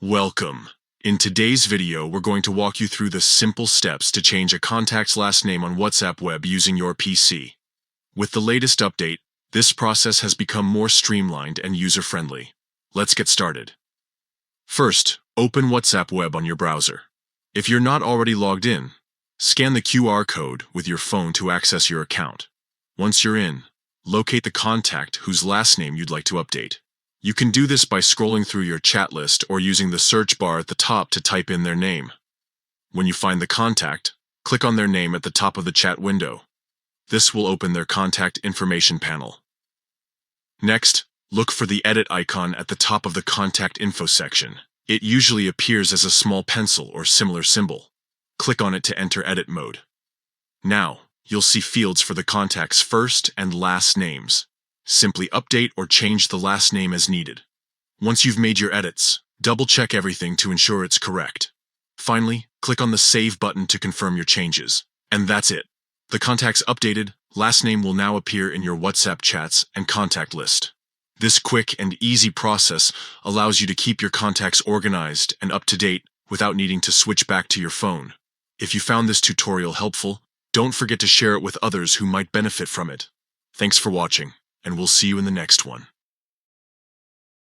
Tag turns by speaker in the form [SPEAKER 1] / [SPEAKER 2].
[SPEAKER 1] Welcome. In today's video, we're going to walk you through the simple steps to change a contact's last name on WhatsApp web using your PC. With the latest update, this process has become more streamlined and user-friendly. Let's get started. First, open WhatsApp web on your browser. If you're not already logged in, scan the QR code with your phone to access your account. Once you're in, locate the contact whose last name you'd like to update. You can do this by scrolling through your chat list or using the search bar at the top to type in their name. When you find the contact, click on their name at the top of the chat window. This will open their contact information panel. Next, look for the edit icon at the top of the contact info section. It usually appears as a small pencil or similar symbol. Click on it to enter edit mode. Now, you'll see fields for the contact's first and last names. Simply update or change the last name as needed. Once you've made your edits, double-check everything to ensure it's correct. Finally, click on the Save button to confirm your changes. And that's it. The contact's updated last name will now appear in your WhatsApp chats and contact list. This quick and easy process allows you to keep your contacts organized and up to date without needing to switch back to your phone. If you found this tutorial helpful, don't forget to share it with others who might benefit from it. Thanks for watching, and we'll see you in the next one.